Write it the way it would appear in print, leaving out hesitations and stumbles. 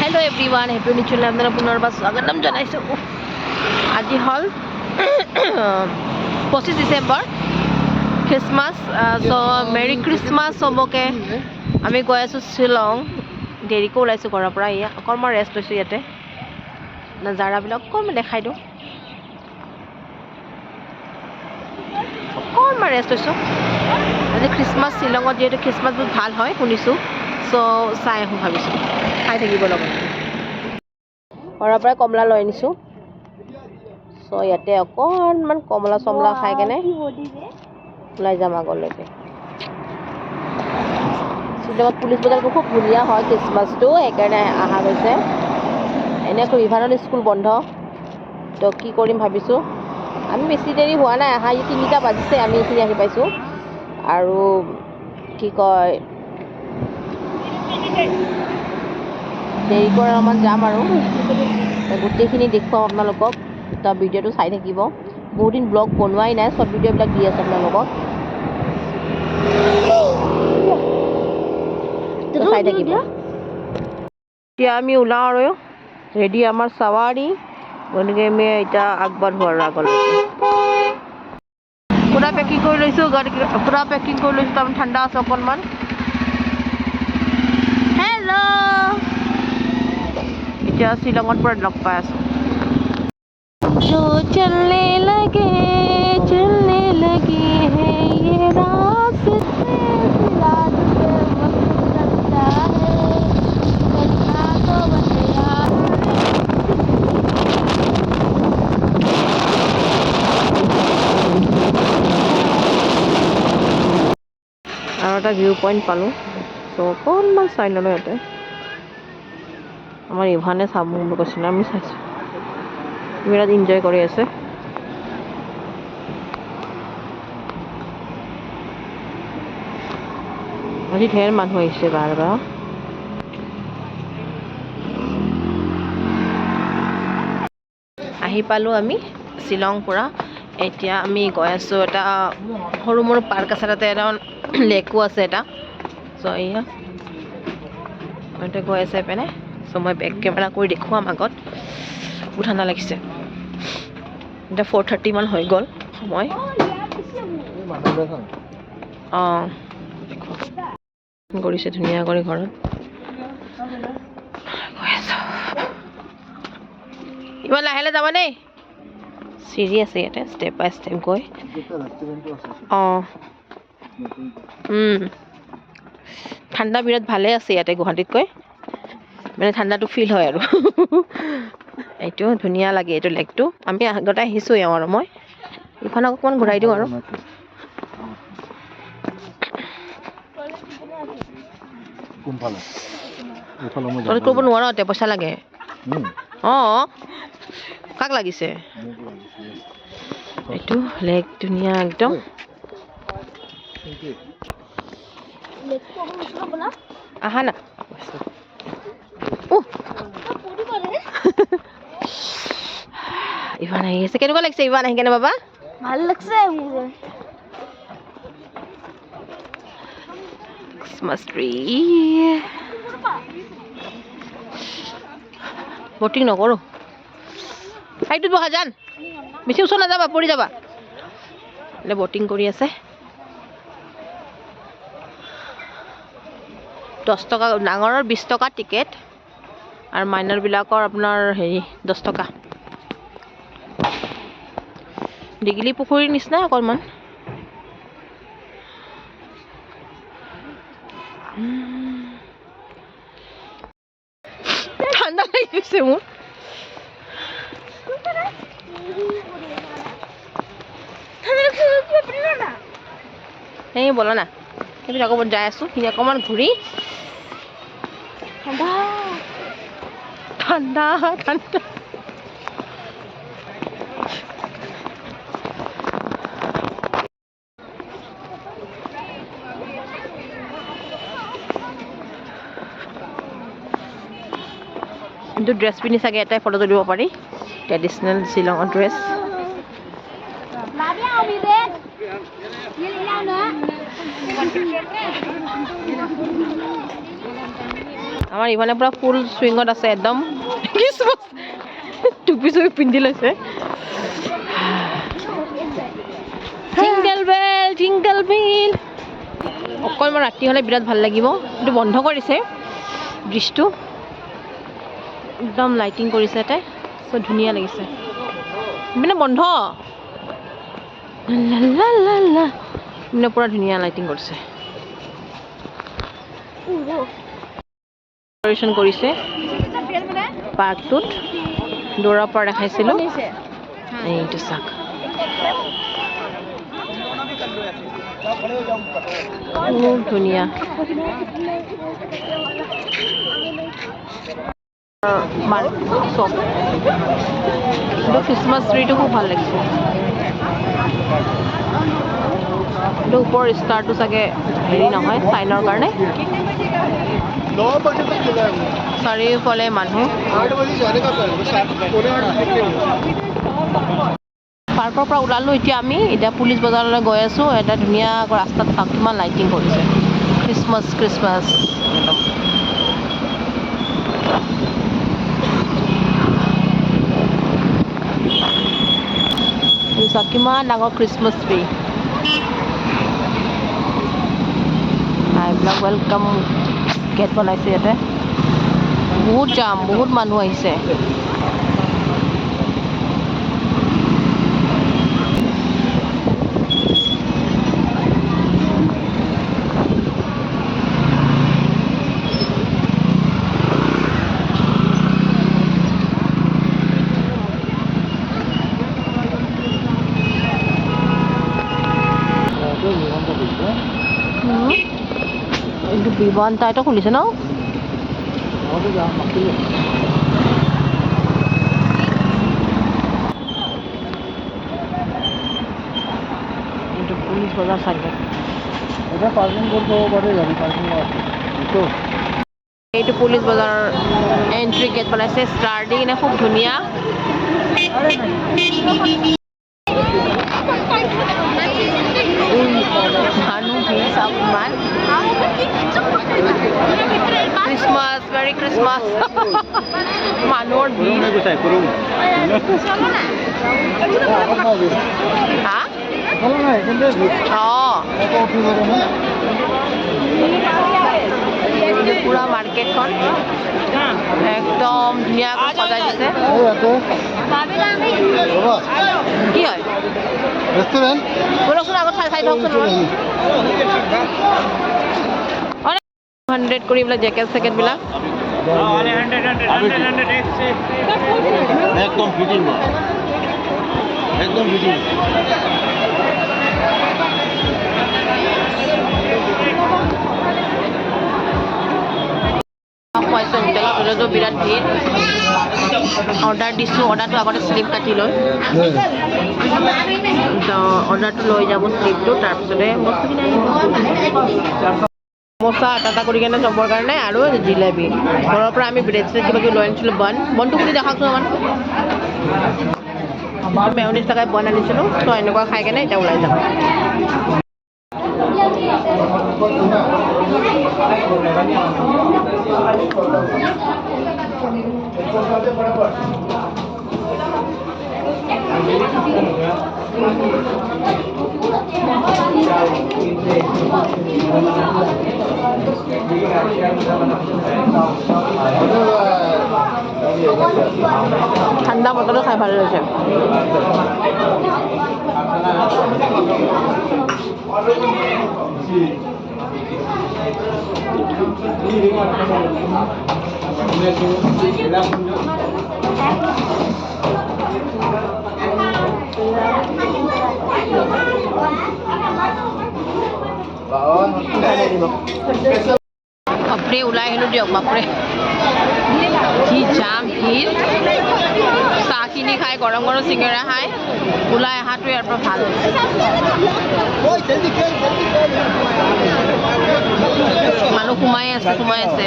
hello everyone happy new channel আপনাৰা পুনৰবাৰ স্বাগতম জনাইছো আজি হল 25 December Christmas so merry Christmas সবকে আমি গৈ আছো শিলং দেৰিকৈ ওলাইছো ঘৰৰ পৰা ইয়া অকণমান ৰেষ্ট লৈছো ইয়াতে নজাৰাবিলাক অকণমান দেখাই দিওঁ অকণমান ৰেষ্ট লৈছো আজি খ্ৰীষ্টমাছ শিলঙত যিহেতু খ্ৰীষ্টমাছ বহুত ভাল হয় শুনিছো সো চাই আহোঁ ভাবিছোঁ খাই থাকিব লগত ঘৰৰ পৰা কমলা লৈ আনিছোঁ সো ইয়াতে অকণমান কমলা চমলা খাই কেনে ওলাই যাম আগলৈকে শ্বিলঙত পুলিচ বজাৰটো খুব ধুনীয়া হয় খ্ৰীষ্টমাছটো সেইকাৰণে অহা গৈছে এনেকৈ ইভানৰ স্কুল বন্ধ তো কি কৰিম ভাবিছোঁ আমি বেছি দেৰি হোৱা নাই অহা 3টা বাজিছে আমি এইখিনি আহি পাইছোঁ আৰু কি কয় দেৰিকৈ অলপমান যাম আৰু গোটেইখিনি দেখুৱাম আপোনালোকক এটা ভিডিঅ'টো চাই থাকিব বহুত দিন ব্লগ বনোৱাই নাই চব ভিডিঅ'বিলাক দি আছে আপোনালোকক চাই থাকিব এতিয়া আমি ওলাওঁ আৰু ৰেডি আমাৰ চাৱাৰী গতিকে আমি এতিয়া আগবাঢ়ো আৰু আগলৈকে পুৰা পেকিং কৰি লৈছোঁ পুৰা পেকিং কৰি লৈছোঁ তাৰমানে ঠাণ্ডা আছে অকণমান হেল্ল' এতিয়া শ্বিলঙত পৰা লগ পাই আছোঁ जो चलने लगे हैं ये रास्ते रात पे वक्त लगता है चलना तो बस यार আৰু এটা ভিউ পইণ্ট পালোঁ চ' অকণমান চাই ল'লোঁ ইয়াতে আমাৰ ইভানে চাম বুলি কৈছিলে আমি চাইছোঁ বিৰাট এনজয় কৰি আছে আজি ঢেৰ মানুহ আহিছে বাৰ আহি পালোঁ আমি শ্বিলং পৰা এতিয়া আমি গৈ আছোঁ এটা সৰু মৰু পাৰ্ক আছে তাতে এটা লেকো আছে এটা চ' এয়া গৈ আছে পেনে চ' মই বেক কেমেৰা কৰি দেখুৱাম আগত বহুত ঠাণ্ডা লাগিছে এতিয়া 4:30 মান হৈ গ'ল সময় অঁ কৰিছে ধুনীয়া কৰি ঘৰত গৈ আছোঁ ইমান লাহে যাব দেই চিৰি আছে ইয়াতে ষ্টেপ বাই ষ্টেপ গৈ অঁ ঠাণ্ডা বিৰাট ভালেই আছে ইয়াতে গুৱাহাটীতকৈ মানে ঠাণ্ডাটো ফিল হয় আৰু এইটো ধুনীয়া লাগে এইটো লেকটো আমি আগতে আহিছোঁ আৰু মই ইফালে অকণমান ঘূৰাই দিওঁ আৰু তই কৰিব নোৱাৰ এতিয়া পইচা লাগে অঁ কাক লাগিছে এইটো লেক ধুনীয়া একদম আহা না ইভান আহি আছে কেনেকুৱা লাগিছে ইভান আহি কেনে বাবা ভাল লাগছে ক্ৰিছমাছ ট্ৰি বটিং নকৰোঁ সেইটোত বহা যান বেছি ওচৰ নাযাবা পৰি যাবা বটিং কৰি আছে 10 টকা ডাঙৰৰ 20 টকা টিকেট আৰু মাইনৰবিলাকৰ আপোনাৰ হেৰি 10 টকা দীঘলী পুখুৰীৰ নিচিনা অকণমান ঠাণ্ডা লাগিছে মোৰ এই বলো না কিন্তু আকৌ যাই আছোঁ সি অকণমান ঘূৰি ঠাণ্ডা ঠাণ্ডা ঠাণ্ডা কিন্তু ড্ৰেছ পিন্ধি চাগে এটাই ফটো তুলিব পাৰি ট্ৰেডিশ্যনেল শ্বিলঙৰ ড্ৰেছ আমাৰ ইমানে পুৰা ফুল চুইঙত আছে একদম ক্ৰিছমাছ টুপি চুপি পিন্ধি লৈছে জিংগল বেল অকণমান ৰাতি হ'লে বিৰাট ভাল লাগিব কিন্তু বন্ধ কৰিছে ব্ৰিজটো একদম লাইটিং কৰিছে ইয়াতে চ' ধুনীয়া লাগিছে মানে বন্ধ মানে পুৰা ধুনীয়া লাইটিং কৰিছে ডেক'ৰেশ্যন কৰিছে পাৰ্কটোত দৌৰাৰ পৰা দেখাইছিলোঁ এইটো চাক খুব ধুনীয়া চব কিন্তু খ্ৰীষ্টমাছ ট্ৰিটো খুব ভাল লাগিছে কিন্তু ওপৰৰ ষ্টাৰটো চাগে হেৰি নহয় চাইনৰ কাৰণে চাৰিওফালে মানুহ পাৰ্কৰ পৰা ওলালোঁ এতিয়া পুলিচ বজাৰলৈ গৈ আছোঁ এটা ধুনীয়া ৰাস্তাত চাওক কিমান লাইটিং কৰিছে খ্ৰীষ্টমাছ চাওক কিমান ডাঙৰ খ্ৰীষ্টমাছ ট্ৰি এইবিলাক ৱেলকাম গেট বনাইছে ইয়াতে বহুত জাম বহুত মানুহ আহিছে এইটো বিমান টাইটো খুলিছে ন এইটো পুলিচ বজাৰ চাগে এইটো পুলিচ বজাৰৰ এন্ট্ৰি গেট বনাইছে ষ্টাৰ দি কিনে খুব ধুনীয়া মানুহ ভিৰ চাওক ইমান খ্ৰীষ্টমাছ মেৰি খ্ৰীষ্টমাছ মানুহৰ ভিৰ হা পুৰা মাৰ্কেটখন একদম ধুনীয়াকৈ সজাই দিছে কি হয় ৰেষ্টুৰেণ্ট বলকচোন আগত চাই থকচোন 100 কৰি বোলে জেকেট চেকেটবিলাক একদম ফিটিং খুৱাইছে হোটেলতো বিৰাট ভিৰ অৰ্ডাৰ দিছোঁ অৰ্ডাৰটো আগতে শ্লিপ কাটি লয় অৰ্ডাৰটো লৈ যাব শ্লিপটো তাৰপিছতে বস্তুখিনি আহিব সমোচা এটা কৰি কেনে চবৰ কাৰণে আৰু জিলেবি ঘৰৰ পৰা আমি ব্ৰেড চেড কিবা কিবি লৈ আনিছিলোঁ বনটো খুলি দেখাওকচোন আমাৰ মেয়নিজ লগাই বন আনিছিলোঁ ত' এনেকুৱা খাই কেনে এতিয়া ওলাই যাম ঠাণ্ডা বতৰটো খাই ভাল লাগিছে বাপৰে ওলাই আহিলোঁ দিয়ক বাপৰে কি জাম ভিৰ চাহ কিনি খাই গৰম গৰম চিঙৰা খাই ওলাই অহাটো ইয়াৰ পৰা ভাল মানুহ সোমাই আছে